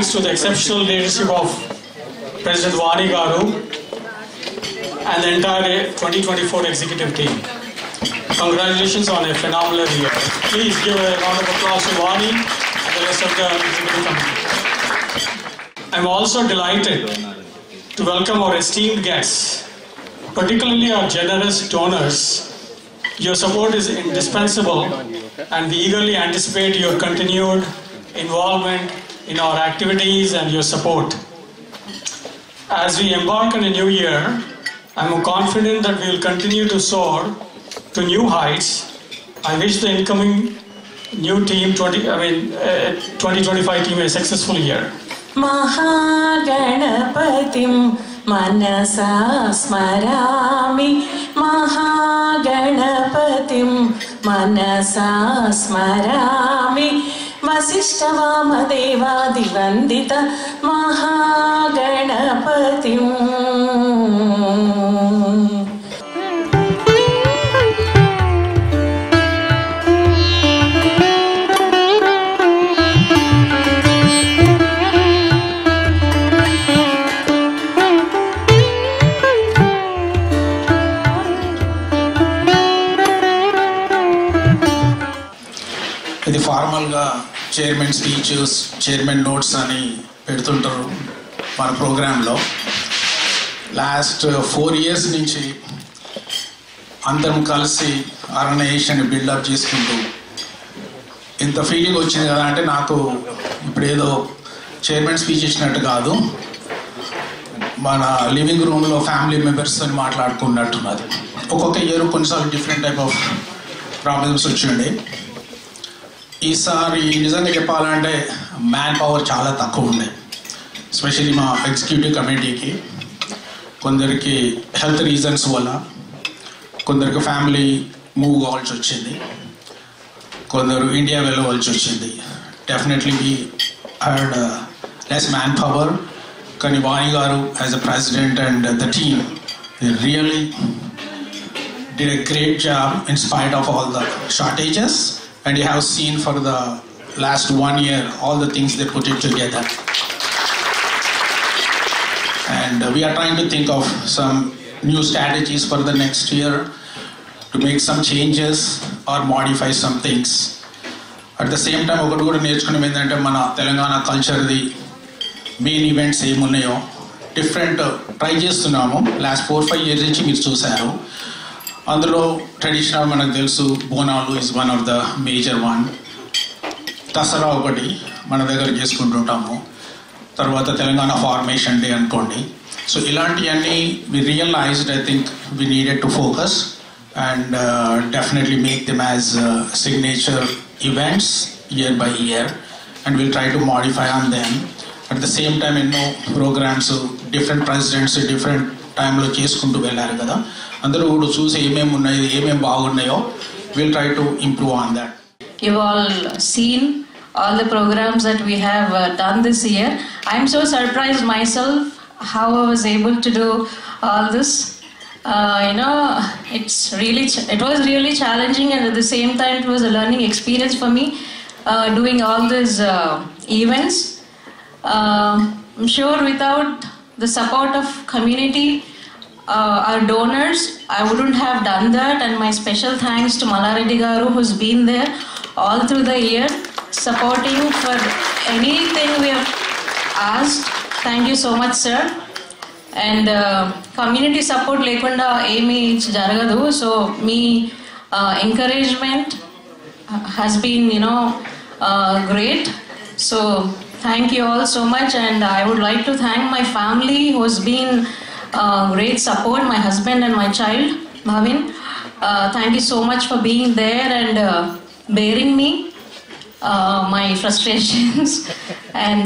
thanks to the exceptional leadership of President Vani Garu and the entire 2024 executive team. Congratulations on a phenomenal year. Please give a round of applause to Vani and the rest of the executive committee. I'm also delighted to welcome our esteemed guests, particularly our generous donors. Your support is indispensable, and we eagerly anticipate your continued involvement in our activities and your support. As we embark on a new year, I'm confident that we will continue to soar to new heights. I wish the incoming new team, 2025 team, a successful year. Mahaganapatim Manasa Smarami, Mahaganapatim Manasa Smarami, Vasishtavama Deva Divandita Mahaganapatim. ఇది ఫార్మల్గా chairman speeches, chairman notes అని పెడుతుంటారు మన ప్రోగ్రాంలో. Last 4 years నుంచి అందరం కలిసి organisation buildup చేసుకుంటూ ఇంత ఫీలింగ్ వచ్చింది కదా అంటే, నాకు ఇప్పుడు ఏదో చైర్మన్ స్పీచ్ ఇచ్చినట్టు కాదు, మన లివింగ్ రూమ్లో ఫ్యామిలీ మెంబర్స్తో మాట్లాడుకున్నట్టున్నది. ఒక్కొక్క ఇయర్ కొన్నిసార్లు డిఫరెంట్ టైప్ ఆఫ్ ప్రాబ్లమ్స్ వచ్చిండే. ఈసారి నిజంగా చెప్పాలంటే మ్యాన్ పవర్ చాలా తక్కువ ఉండే, ఎస్పెషల్లీ మా ఎగ్జిక్యూటివ్ కమిటీకి. కొందరికి హెల్త్ రీజన్స్ వల్ల, కొందరికి ఫ్యామిలీ మూవ్ కావాల్సి వచ్చింది, కొందరు ఇండియా వెళ్ళవలసి వచ్చింది. Definitely we had less man power. కానీ వాణి గారు as a president and the team really did a great job in spite of all the shortages. And you have seen for the last 1 year all the things they put it together. And we are trying to think of some new strategies for the next year to make some changes or modify some things. At the same time, ఒకటి కూడా నేర్చుకున్నాం ఏంటంటే, మన తెలంగాణ కల్చర్ది main events ఏమున్నాయో different try చేస్తున్నాము. Last 4-5 years నుంచి మీరు చూశారు. అందులో ట్రెడిషనల్ మనకు తెలుసు, Bonalu is one of the major one. Dasara ఒకటి మన దగ్గర చేసుకుంటుంటాము. తర్వాత తెలంగాణ ఫార్మేషన్ డే అనుకోండి. సో ఇలాంటివన్నీ we realised, I think we needed to focus and definitely make them as signature events year by year, and will try to modify on them. At the same time ఎన్నో programmes different presidents different టైంలో చేసుకుంటూ వెళ్ళారు కదా, అందరూ కూడా చూసి ఏమేమి ఉన్నాయో ఏమేమి బాగున్నాయో will try to improve on that. You've all seen all the programs that we have done this year. I'm so surprised myself how I was able to do all this. It was really challenging, and at the same time it was a learning experience for me doing all these events. I'm sure without the support of community, our donors, I wouldn't have done that. And my special thanks to Mallareddy Garu, who's been there all through the year supporting for anything we have asked. Thank you so much, sir. And community support lekunda emi jaragadu, so me encouragement has been great. So thank you all so much, and I would like to thank my family who's been great support, my husband and my child Bhavin. Thank you so much for being there and bearing me my frustrations and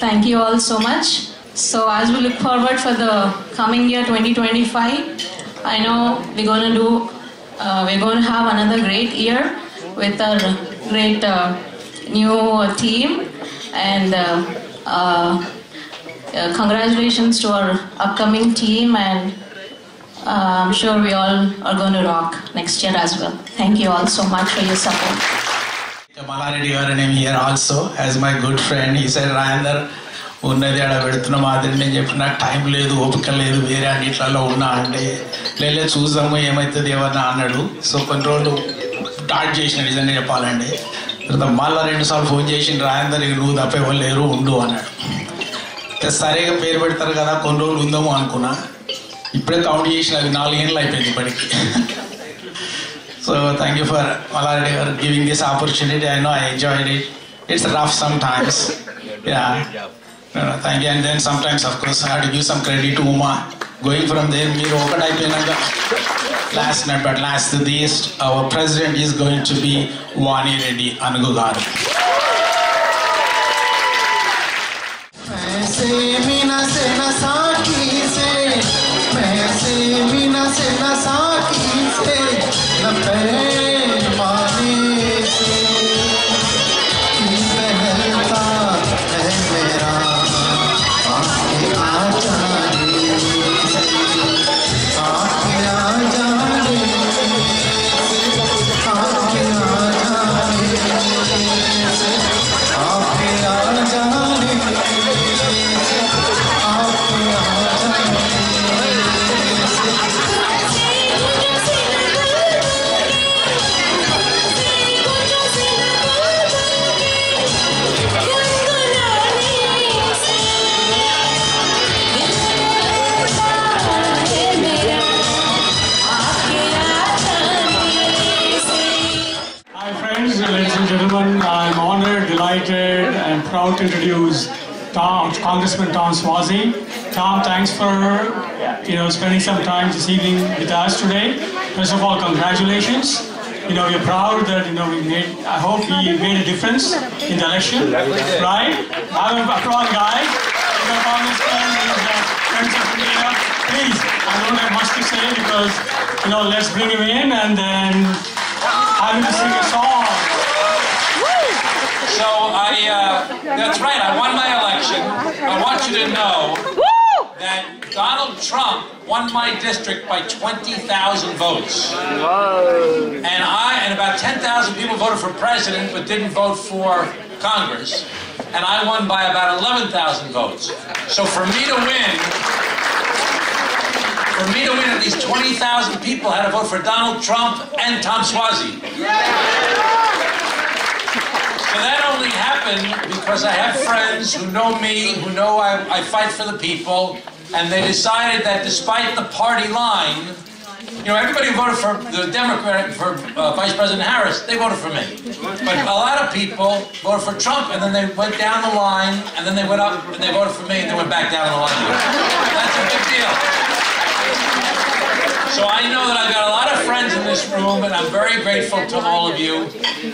thank you all so much. So as we look forward for the coming year 2025, I know we're going to have another great year with our great new team, and congratulations to our upcoming team, and I'm sure we all are going to rock next year as well. Thank you all so much for your support. Malareddy garu name here also as my good friend. He said, Rajendra, ఉన్నది ఆడ పెడుతున్న మాదిరి నేను చెప్పిన నాకు time లేదు, ఓపిక లేదు, వేరే అన్నిట్లలో ఉన్నా అంటే లేలే చూద్దాము ఏమవుతుంది ఏమన్నా అన్నాడు. సో కొన్ని రోజులు స్టార్ట్ చేసిన నిజంగా చెప్పాలండి. తర్వాత మళ్ళీ 2 సార్లు ఫోన్ చేసి రాజేందర్ నువ్వు తప్ప ఎవరు లేరు ఉండు అన్నాడు. సరేగా పేరు పెడతారు కదా కొన్ని రోజులు ఉందాము అనుకున్నా. ఇప్పుడే కౌంట్ చేసిన అది 4 ఏళ్ళు అయిపోయింది ఇప్పటికి. So thank you for Malareddy for giving this opportunity. I know I enjoyed it. It's rough sometimes. Yeah. Thank you. And then sometimes, of course, I have to give some credit to Uma. Going from there, మీరు ఒకటి అయిపోయినాక last not but last to the least, our president is going to be Vani Reddy Anugu garu. ऐसे मीना से नसाकी से, ऐसे मीना से नसाकी से, न पैमाने से बहलता है मेरा आँखें आ जाने से, आँखें आ जाने से, आँखें आ जाने से, आँखें आ जाने Ladies and gentlemen, I'm honored, delighted, and proud to introduce Congressman Tom Suozzi. Tom, thanks for spending some time this evening with us today. First of all, congratulations. We're proud that we made. I hope we made a difference in the election, right? I'm a proud guy. Congressman, friends of India. Please, I don't have much to say because let's bring him in and then have him sing a song. So that's right, I won my election. I want you to know that Donald Trump won my district by 20,000 votes. And about 10,000 people voted for president but didn't vote for Congress. And I won by about 11,000 votes. So for me to win, at least 20,000 people had to vote for Donald Trump and Tom Suozzi. So that only happened because I have friends who know me, who know I fight for the people, and they decided that despite the party line, everybody voted for the Democrat, for Vice President Harris, they voted for me. But a lot of people voted for Trump, and then they went down the line, and then they went up, and they voted for me, and they went back down the line. That's a big deal. So I know that I've got a lot of friends in this room, and I'm very grateful to all of you.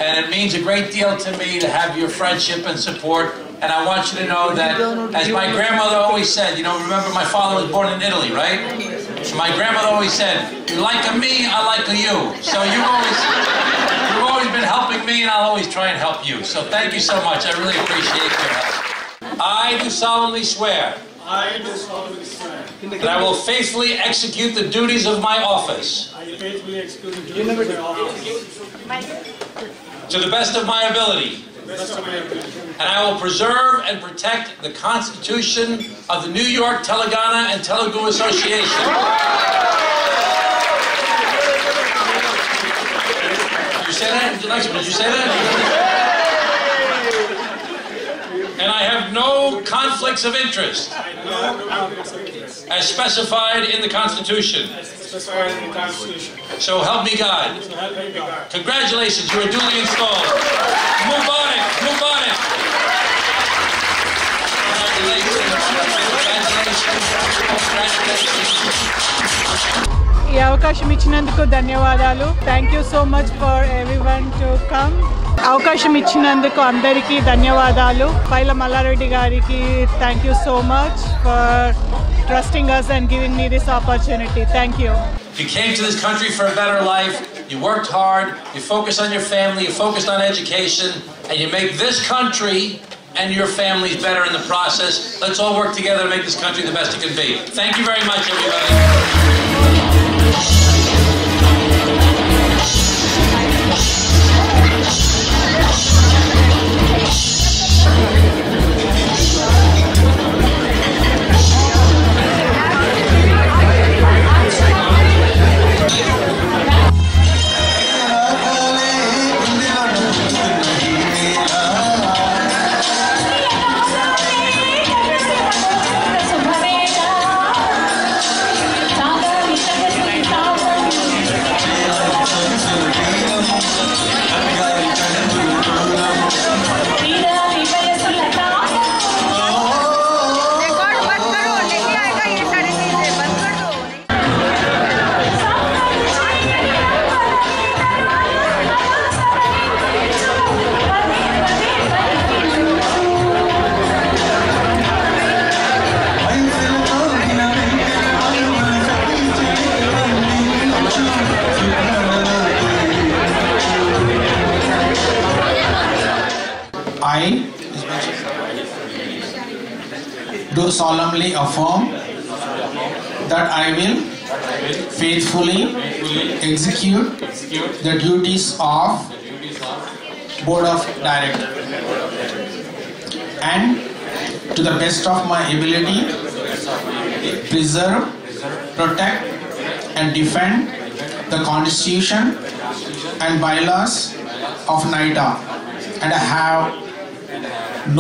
And it means a great deal to me to have your friendship and support. And I want you to know that, as my grandmother always said, remember my father was born in Italy, right? So my grandmother always said, you like me, I like you. So you've always been helping me, and I'll always try and help you. So thank you so much. I really appreciate your help. I do solemnly swear that I will faithfully execute the duties of my office to the best of my ability. And I will preserve and protect the Constitution of the New York Telangana and Telugu Association. Did you say that? Did you say that? And I have no conflicts of interest as specified in the Constitution. So help me God. Congratulations, you are duly installed. Mubarak, Mubarak. ఈ అవకాశం ఇచ్చినందుకు ధన్యవాదాలు. Thank you so much for everyone to come. అవకాశం ఇచ్చినందుకు అందరికీ ధన్యవాదాలు. పైల మల్లారెడ్డి గారికి thank you so much for trusting us and giving me this opportunity. Thank you. You came to this country for a better life, you worked hard, you focused on your family, you focused on education, and you make this country and your families better in the process. Let's all work together to make this country the best it can be. Thank you very much, everybody. do solemnly affirm that I will faithfully execute the duties of Board of Directors and to the best of my ability preserve, protect and defend the Constitution and bylaws of NITA, and I have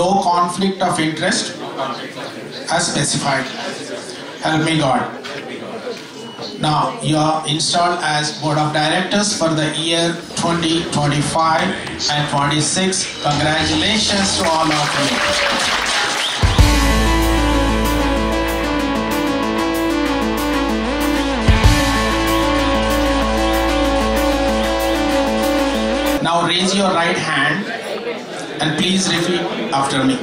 no conflict of interest as specified. Help me God. Now you are installed as Board of Directors for the year 2025 and 26. Congratulations to all of you. Now raise your right hand and please repeat after me.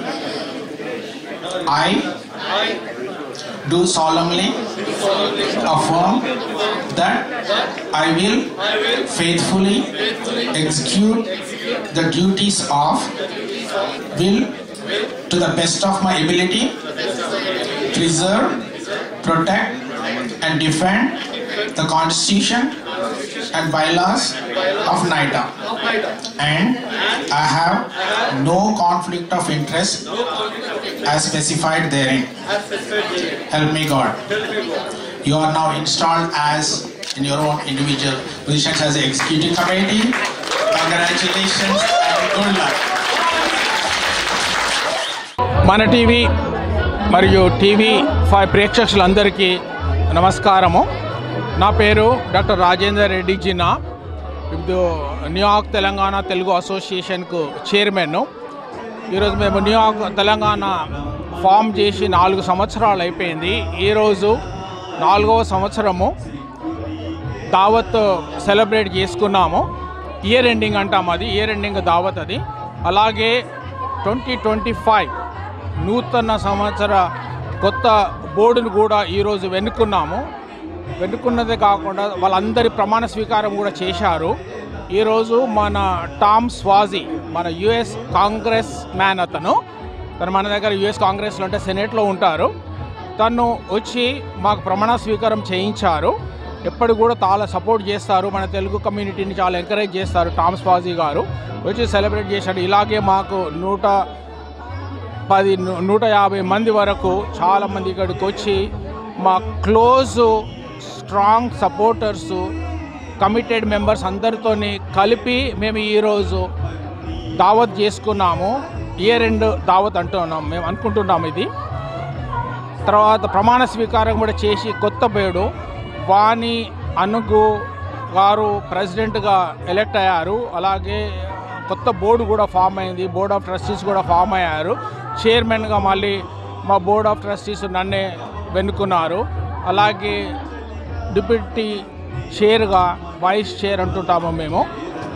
I do solemnly affirm that I will faithfully execute the duties of will to the best of my ability preserve, protect and defend the Constitution and bylaws of NITA, and I have no conflict of interest as specified therein. Help me God. You are now installed as in your own individual positions as the executive committee. Congratulations and good luck. మన TV మరియు TV 5 ప్రేక్షకులందరికీ నమస్కారము. నా పేరు doctor Rajender Reddy Jinnah. ఇప్పుడు New York Telangana Telugu అసోసియేషన్కు chairman. ఈరోజు మేము New York Telangana form చేసి 4 సంవత్సరాలు అయిపోయింది. ఈరోజు 4వ సంవత్సరము దావత్ సెలబ్రేట్ చేసుకున్నాము. ఇయర్ ఎండింగ్ అంటాం, అది ఇయర్ ఎండింగ్ దావత్ అది. అలాగే 2025 నూతన సంవత్సర కొత్త బోర్డును కూడా ఈరోజు వెన్నుకున్నదే కాకుండా వాళ్ళందరి ప్రమాణ స్వీకారం కూడా చేశారు. ఈరోజు మన టామ్ స్వాజీ, మన యుఎస్ కాంగ్రెస్ మ్యాన్, తను మన దగ్గర యుఎస్ కాంగ్రెస్లో అంటే సెనేట్లో ఉంటారు. తను వచ్చి మాకు ప్రమాణ స్వీకారం చేయించారు. ఎప్పుడు కూడా చాలా సపోర్ట్ చేస్తారు, మన తెలుగు కమ్యూనిటీని చాలా ఎంకరేజ్ చేస్తారు. టామ్ స్వాజీ గారు వచ్చి సెలబ్రేట్ చేశాడు. ఇలాగే మాకు 110-150 మంది వరకు చాలామంది ఇక్కడికి వచ్చి మా close strong supporters, committed members అందరితోని కలిపి మేము ఈరోజు దావత్ చేసుకున్నాము. ఇయర్ ఎండ్ దావత్ అంటున్నాం మేము అనుకుంటున్నాము. ఇది తర్వాత ప్రమాణ స్వీకారం కూడా చేసి కొత్త బోర్డు వాణి అనుగు గారు ప్రెసిడెంట్గా ఎలెక్ట్ అయ్యారు. అలాగే కొత్త బోర్డు కూడా ఫామ్ అయింది. బోర్డ్ ఆఫ్ ట్రస్టీస్ కూడా ఫామ్ అయ్యారు. చైర్మన్గా మళ్ళీ మా బోర్డ్ ఆఫ్ ట్రస్టీస్ నన్నే వెన్నుకున్నారు. అలాగే డిప్యూటీ చైర్గా వైస్ చైర్ అంటుంటాము మేము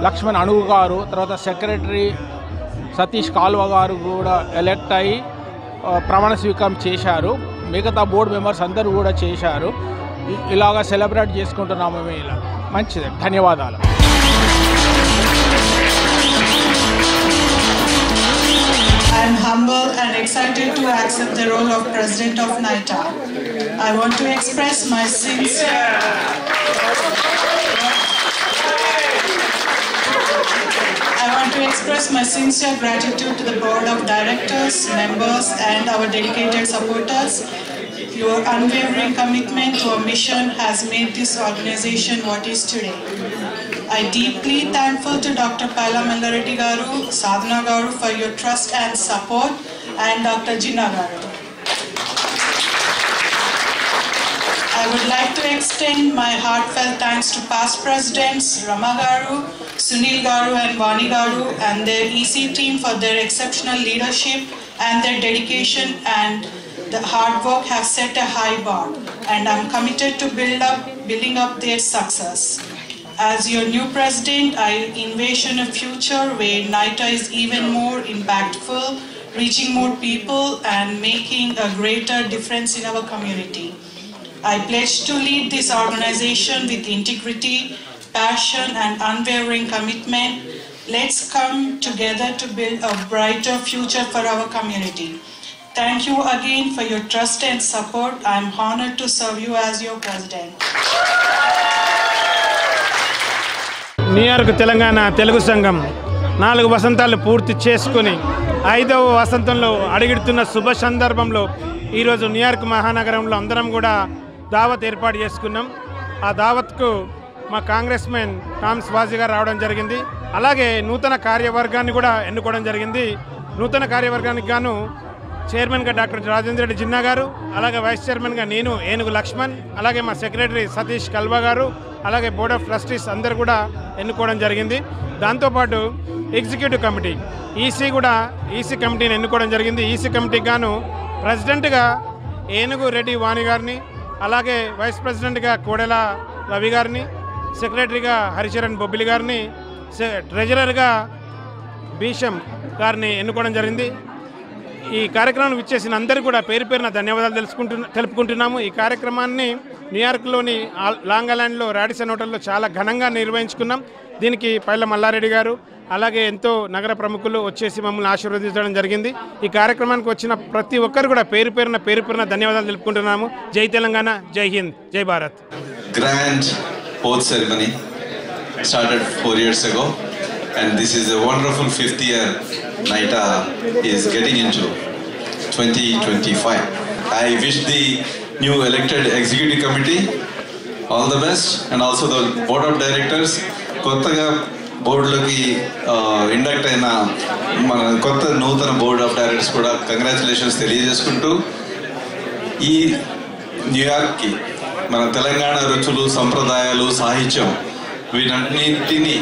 లక్ష్మణ్ అనుగు గారు, తర్వాత సెక్రటరీ సతీష్ కాల్వ గారు కూడా ఎలెక్ట్ అయ్యి ప్రమాణ స్వీకారం చేశారు. మిగతా బోర్డు మెంబర్స్ అందరూ కూడా చేశారు. ఇలాగా సెలబ్రేట్ చేసుకుంటున్నాము మేము. ఇలా మంచిది. ధన్యవాదాలు. I am humble and excited to accept the role of President of NITA. I want to express my sincere gratitude to the Board of Directors, members and our dedicated supporters. Your unwavering commitment to our mission has made this organization what is today. I deeply thankful to Dr. Paila Mangareddy Garu, Sadhana Garu for your trust and support, and Dr. Jinna Garu. I would like to extend my heartfelt thanks to past presidents Rama Garu, Sunil Garu and Vani Garu and their EC team for their exceptional leadership and their dedication and the hard work have set a high bar, and I'm committed to building up their success. As your new president, I envision a future where NITA is even more impactful, reaching more people and making a greater difference in our community. I pledge to lead this organization with integrity, passion and unwavering commitment. Let's come together to build a brighter future for our community. Thank you again for your trust and support. I am honored to serve you as your president. New York Telangana Telugu సంఘం 4 వసంతాలు పూర్తి చేసుకుని 5వ వసంతంలో అడుగుతున్న శుభ సందర్భంలో ఈరోజు New York మహానగరంలో అందరం కూడా దావత్ ఏర్పాటు చేసుకున్నాం. ఆ దావత్కు మా కాంగ్రెస్మెన్ టామ్ స్వాజీ గారు రావడం జరిగింది. అలాగే నూతన కార్యవర్గాన్ని కూడా ఎన్నుకోవడం జరిగింది. నూతన కార్యవర్గానికి గాను చైర్మన్గా డాక్టర్ రాజేంద్ర రెడ్డి జిన్నా గారు, అలాగే వైస్ చైర్మన్గా నేను ఏనుగు లక్ష్మణ్, అలాగే మా సెక్రటరీ సతీష్ కల్వా గారు, అలాగే బోర్డ్ ఆఫ్ ట్రస్టీస్ అందరు కూడా ఎన్నుకోవడం జరిగింది. దాంతోపాటు ఎగ్జిక్యూటివ్ కమిటీ ఈసీ కమిటీని ఎన్నుకోవడం జరిగింది. ఈసీ కమిటీకి గాను ప్రెసిడెంట్గా ఏనుగు రెడ్డి వాణి గారిని, అలాగే వైస్ ప్రెసిడెంట్గా కోడెల రవి గారిని, సెక్రటరీగా హరిచరణ్ బొబ్బిలి గారిని, ట్రెజరర్గా భీషం గారిని ఎన్నుకోవడం జరిగింది. ఈ కార్యక్రమాన్ని విచ్చేసిన అందరికీ కూడా పేరు పేరున ధన్యవాదాలు తెలుపుకుంటున్నాము. ఈ కార్యక్రమాన్ని న్యూయార్క్లోని లాంగ్ ఐలాండ్లో రాడిసన్ హోటల్లో చాలా ఘనంగా నిర్వహించుకున్నాం. దీనికి పైల మల్లారెడ్డి గారు, అలాగే ఎంతో నగర ప్రముఖులు వచ్చేసి మమ్మల్ని ఆశీర్వదించడం జరిగింది. ఈ కార్యక్రమానికి వచ్చిన ప్రతి ఒక్కరు కూడా పేరు పేరున ధన్యవాదాలు తెలుపుకుంటున్నాము. జై తెలంగాణ, జై హింద్, జై Bharat. Grand oath ceremony started 4 years ago, and this is a wonderful 5th year NITA is getting into 2025. I wish the new elected executive committee all the best, and also the board of directors. కొత్తగా బోర్డులోకి induct అయిన మన నూతన board of directors కూడా congratulations తెలియజేసుకుంటూ, ఈ న్యూయార్క్కి మన తెలంగాణ రుచులు, సంప్రదాయాలు, సాహిత్యం వీటన్నింటినీ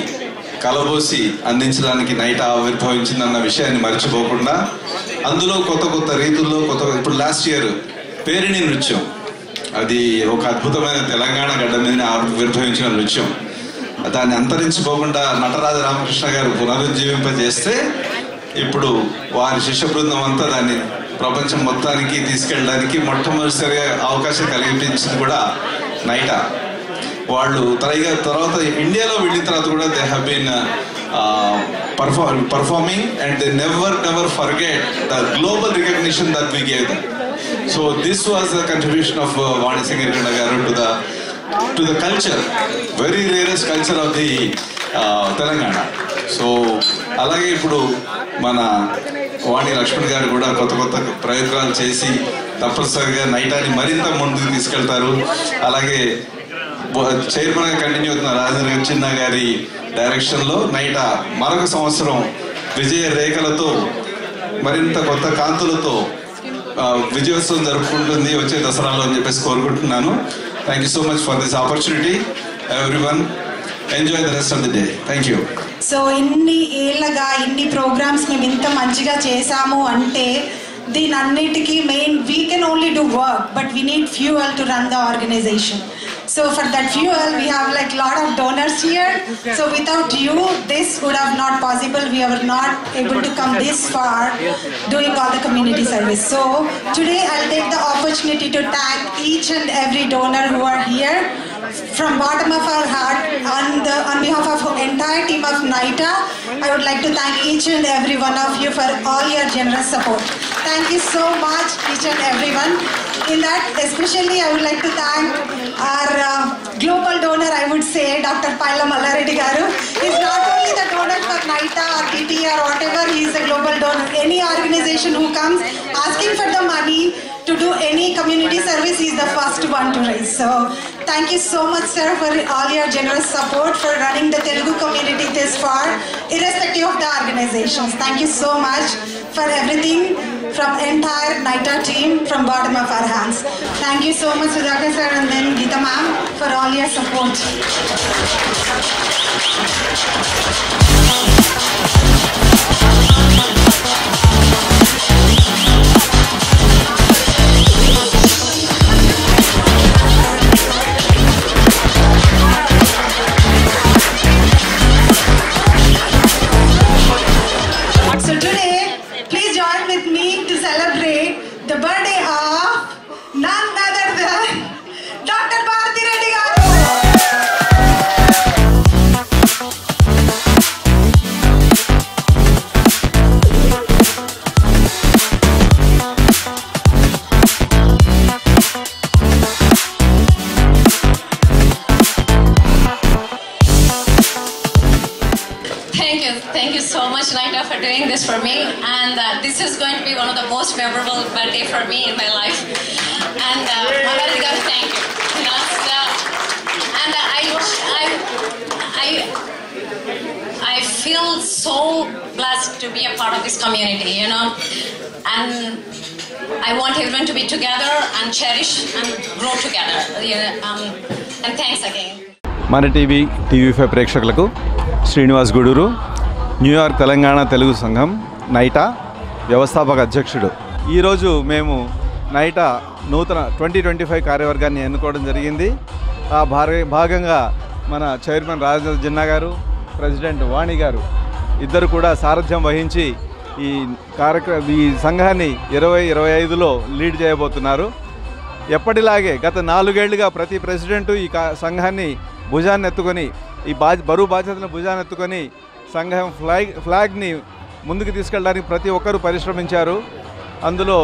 కలబోసి అందించడానికి నైట్ ఆవిర్భవించిందన్న విషయాన్ని మర్చిపోకుండా, అందులో కొత్త రీతుల్లో ఇప్పుడు లాస్ట్ ఇయర్ పేరిణి నృత్యం, అది ఒక అద్భుతమైన తెలంగాణ గడ్డ మీద ఆవిర్భవించిన నృత్యం. దాన్ని అంతరించిపోకుండా నటరాజ రామకృష్ణ గారు పునరుజ్జీవింపజేస్తే ఇప్పుడు వారి శిష్య బృందం అంతా దాన్ని ప్రపంచం మొత్తానికి తీసుకెళ్ళడానికి మొట్టమొదటిసారిగా అవకాశం కలిగించింది కూడా నైటా. వాళ్ళు తర్వాత ఇండియాలో వెళ్ళిన తర్వాత కూడా they have been performing and they never forget the global recognition that we gave them. So this was the contribution of Vani Singh garu to the culture, very rarest culture of the Telangana. So alage ippudu mana Vani Lakshman garu kuda kotta prayatnalu chesi tappasariga naitai marinta munduku తీసుకెళ్తారు. అలాగే chairman గా continue అవుతున్న రాజేంద్ర చిన్నా గారి direction లో నైటా మరొక సంవత్సరం విజయ రేఖలతో మరింత కొత్త కాంతులతో విజయోత్సవం జరుపుకుంటుంది వచ్చే దసరాలో అని చెప్పేసి కోరుకుంటున్నాను. Thank you so much for this opportunity. Everyone enjoy the rest of the day. Thank you. So ఇన్ని ఏళ్ళగా ఇన్ని ప్రోగ్రామ్స్ మేము ఇంత మంచిగా చేసాము అంటే దీని అన్నిటికీ main we can only do work but we need fuel to run the organisation. So for that fuel, we have like lot of donors here. So without you, this would have not possible. We were not able to come this far doing all the community service. So today I'll take the opportunity to thank each and every donor who are here. From bottom of our heart, on behalf of the entire team of NITA, I would like to thank each and every one of you for all your generous support. Thank you so much, each and everyone. In that, especially I would like to thank our global donor, I would say, Dr. Paila Mallareddy Garu. He's not only the donor for NITA or DT or whatever, he is the global donor. Any organization who comes asking for the money to do any community service, he is the first one to raise. So thank you so much, sir, for all your generous support for running the Telugu community this far, irrespective of the organizations. Thank you so much for everything from entire NITA team from bottom of our hands. Thank you so much, Sudhakar sir and then Geeta ma'am, for all your support. So today, please join with me to celebrate the birthday of none other than Dr. Bharati Reddy Garu. Divya for doing this for me, and this is going to be one of the most memorable birthday for me in my life. And Malaredi garu, thank you. And I feel so blessed to be a part of this community, you know, and I want everyone to be together and cherish and grow together. And thanks again. మన TV5 ప్రేక్షకులకు Srinivas Gudur, New York Telangana Telugu సంఘం నైటా వ్యవస్థాపక అధ్యక్షుడు. ఈరోజు మేము నైటా నూతన 2025 కార్యవర్గాన్ని ఎన్నుకోవడం జరిగింది. ఆ భాగంగా మన చైర్మన్ రాజేంద్ర జిన్నా గారు, ప్రెసిడెంట్ వాణి గారు ఇద్దరు కూడా సారథ్యం వహించి ఈ సంఘాన్ని 2025లో లీడ్ చేయబోతున్నారు. ఎప్పటిలాగే గత 4 ఏళ్లుగా ప్రతి ప్రెసిడెంటు ఈ సంఘాన్ని భుజాన్ని ఎత్తుకొని, ఈ బరువు బాధ్యతలను భుజాన్ని ఎత్తుకొని సంఘం ఫ్లాగ్ని ముందుకు తీసుకెళ్ళడానికి ప్రతి ఒక్కరూ పరిశ్రమించారు. అందులో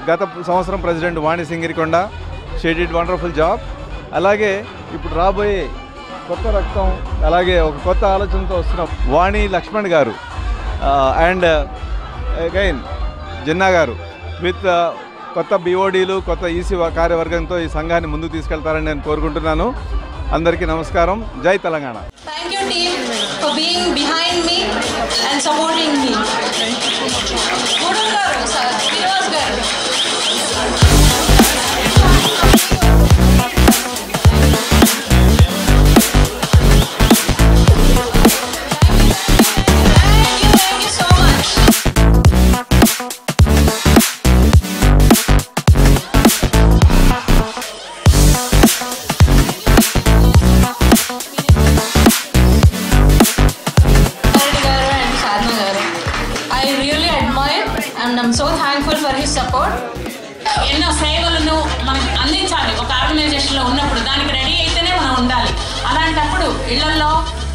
గత సంవత్సరం president Vani Singirikonda she did wonderful job. అలాగే ఇప్పుడు రాబోయే కొత్త రక్తం, అలాగే ఒక కొత్త ఆలోచనతో వస్తున్న వాణి లక్ష్మణ్ గారు అండ్ అగైన్ జిన్నా గారు విత్ కొత్త బీఓడీలు, కొత్త ఈసీ కార్యవర్గంతో ఈ సంఘాన్ని ముందుకు తీసుకెళ్తారని నేను కోరుకుంటున్నాను. అందరికీ నమస్కారం. జై Telangana. Thank you team for being behind me and supporting me. Guru garu, sir, Srinivas garu. And I'm so thankful for his support. ఎన్నో సేవలను మనకు అందించాలి. ఒక ఆర్గనైజేషన్లో ఉన్నప్పుడు దానికి రెడీ అయితేనే మనం ఉండాలి. అలాంటప్పుడు ఇళ్లలో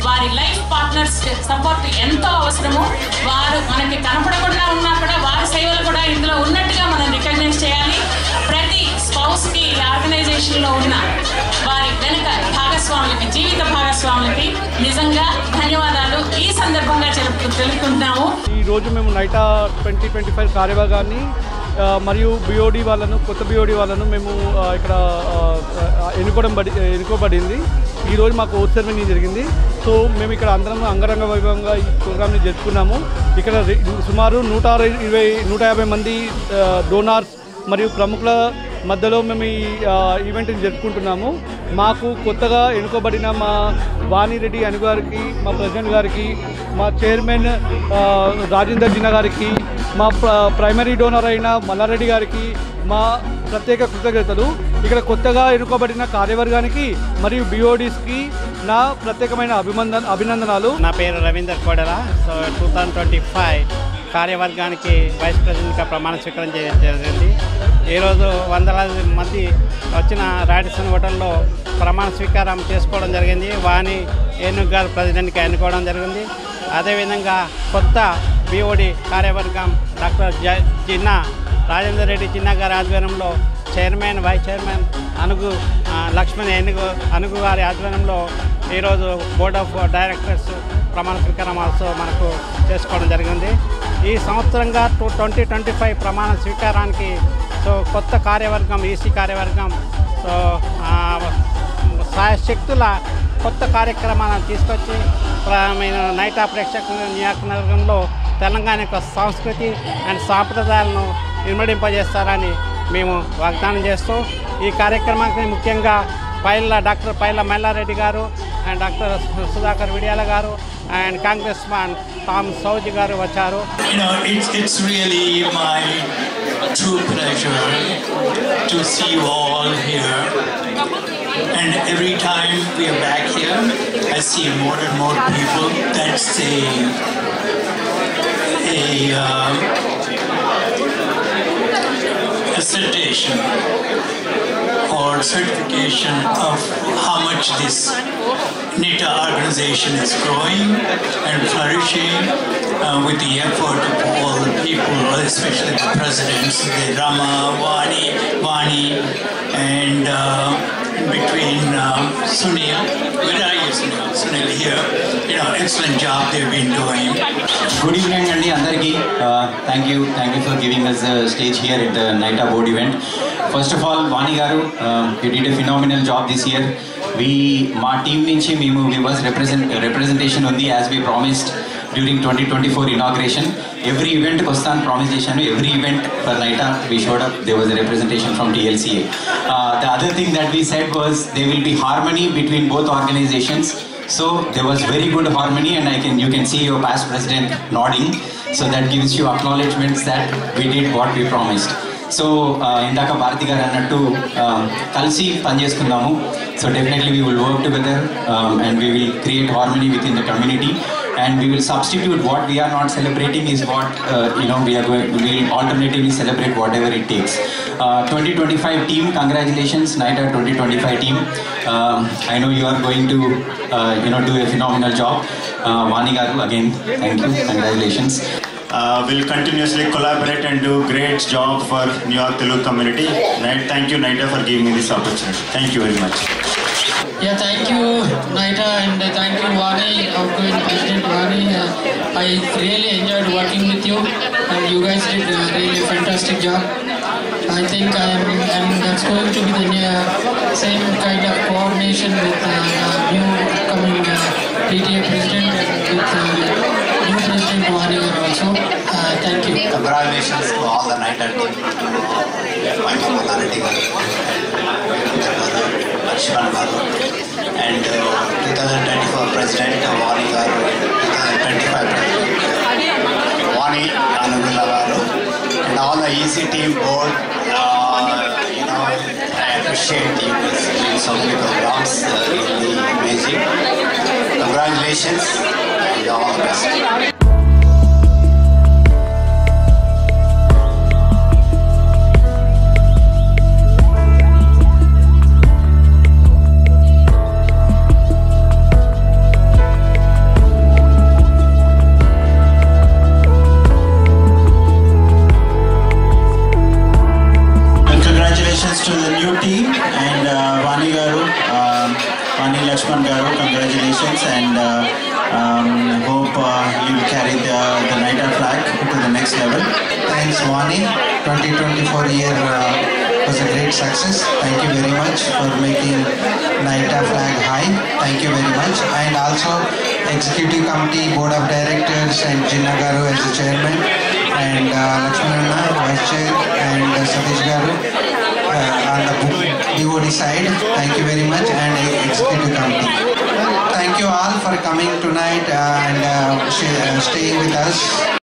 వారి లైఫ్ పార్ట్నర్స్ సపోర్ట్ ఎంతో అవసరము. వారు మనకి కనపడకుండా ఉన్నా కూడా వారి సేవలు కూడా ఇందులో ఉన్నట్టుగా మనం రికగ్నైజ్ చేయాలి. ప్రతి స్పౌస్కి ఆర్గనైజేషన్లో ఉన్న వారి వెనుక భాగస్వాములకి, జీవిత భాగస్వాములకి నిజంగా ధన్యవాదాలు ఈ సందర్భంగా తెలుపుకుంటున్నాము. ఈరోజు మేము నైటా 2025 కార్యవర్గాన్ని మరియు బిఓడి వాళ్ళను, కొత్త బిఓడి వాళ్ళను మేము ఇక్కడ ఎన్నుకోబడింది. ఈరోజు మాకు ఓట్ సెరమనీ జరిగింది. సో మేము ఇక్కడ అందరం అంగరంగ వైభవంగా ఈ ప్రోగ్రామ్ని జరుపుకున్నాము. ఇక్కడ సుమారు 150 మంది డోనార్స్ మరియు ప్రముఖుల మధ్యలో మేము ఈ ఈవెంట్ని జరుపుకుంటున్నాము. మాకు కొత్తగా ఎన్నుకోబడిన మా వాణిరెడ్డి అను గారికి, మా ప్రెసిడెంట్ గారికి, మా చైర్మన్ రాజేందర్ జిన్నా గారికి, మా ప్రైమరీ డోనర్ అయిన మల్లారెడ్డి గారికి మా ప్రత్యేక కృతజ్ఞతలు. ఇక్కడ కొత్తగా ఎన్నుకోబడిన కార్యవర్గానికి మరియు బిఓడిస్కి నా ప్రత్యేకమైన అభినందనాలు. నా పేరు రవీందర్ కోడెల. సో 2025 కార్యవర్గానికి వైస్ ప్రెసిడెంట్గా ప్రమాణ స్వీకారం జరిగింది. ఈరోజు వందలాది మంది వచ్చిన రాడిసన్ హోటల్లో ప్రమాణ స్వీకారం చేసుకోవడం జరిగింది. వాణి ఏనుగు గారు ప్రెసిడెంట్గా ఎన్నుకోవడం జరిగింది. అదేవిధంగా కొత్త బిఓడి కార్యవర్గం డాక్టర్ జిన్నా, రాజేందర్ రెడ్డి జిన్నా గారి ఆధ్వర్యంలో చైర్మన్, వైస్ చైర్మన్ లక్ష్మణ్ అనుగు గారి ఆధ్వర్యంలో ఈరోజు బోర్డ్ ఆఫ్ డైరెక్టర్స్ ప్రమాణ స్వీకారం ఆల్సో మనకు చేసుకోవడం జరిగింది. ఈ సంవత్సరంగా 2025 ప్రమాణ స్వీకారానికి సో కొత్త కార్యవర్గం, ఈసీ కార్యవర్గం సో శక్తుల కొత్త కార్యక్రమాలను తీసుకొచ్చి నైటా ప్రేక్షకులు న్యూయార్క్ నగరంలో తెలంగాణ యొక్క సంస్కృతి అండ్ సాంప్రదాయాలను ఇనుమడింపజేస్తారని మేము వాగ్దానం చేస్తూ ఈ కార్యక్రమానికి ముఖ్యంగా డాక్టర్ పైల మల్లారెడ్డి గారు అండ్ డాక్టర్ సుధాకర్ విడియాల గారు and Congressman Tom Sauji garu vacharu. You know, it's really my true pleasure to see you all here, and every time we are back here I see more and more people. That's a assertion or certification of how much this NITA organization is growing and flourishing with the effort of all the people, especially the presidents, the Rama, Vani, and between Sunil Where are you, Sunil? Here. Excellent job they've been doing. Good evening, Andy. Andarki. Thank you for giving us a stage here at the NITA board event. First of all, Vani Garu, you did a phenomenal job this year. My team nunchi we was representation on the as we promised during 2024 inauguration. Every event kostan promise chesanu. Every event for NITA we showed up. There was a representation from TLCA. The other thing that we said was there will be harmony between both organizations. So there was very good harmony, and you can see your past president nodding. So that gives you acknowledgements that we did what we promised. So indaka Bharati garu annattu kalsi panchestunnamu. So definitely we will work together and we will create harmony within the community, and we will substitute what we are not celebrating is what we will alternatively celebrate whatever it takes. 2025 team, congratulations NITA 2025 team. I know you are going to do a phenomenal job. Vani Garu, again thank you, congratulations. Will continuously collaborate and do great job for New York Telugu community. Thank you NITA for giving me this opportunity. Thank you very much. Yeah, thank you NITA, and thank you Vani, outgoing President Vani. I really enjoyed working with you, and you guys did a really fantastic job. I think that's going to be the same kind of coordination with new coming PTA President with new President Vani also. Thank you. Congratulations to all the NITA team, and 2024 President Vani Garu, 2025 President Vani Anugula Garu, and all the EC team board. I appreciate you doing so many programs, really amazing. Congratulations and all the best. To the new team, and Vani Garu, Vani Lakshman Garu, congratulations, and hope you will carry the NITA flag to the next level. Thanks Vani, 2024 year was a great success. Thank you very much for making NITA flag high. Thank you very much. And also Executive Committee, Board of Directors, and Jinna Garu as the Chairman, and Lakshmananna, Vice Chair, and Satish Garu on the BOD side. Thank you very much, and Executive Committee. Thank you all for coming tonight and staying with us.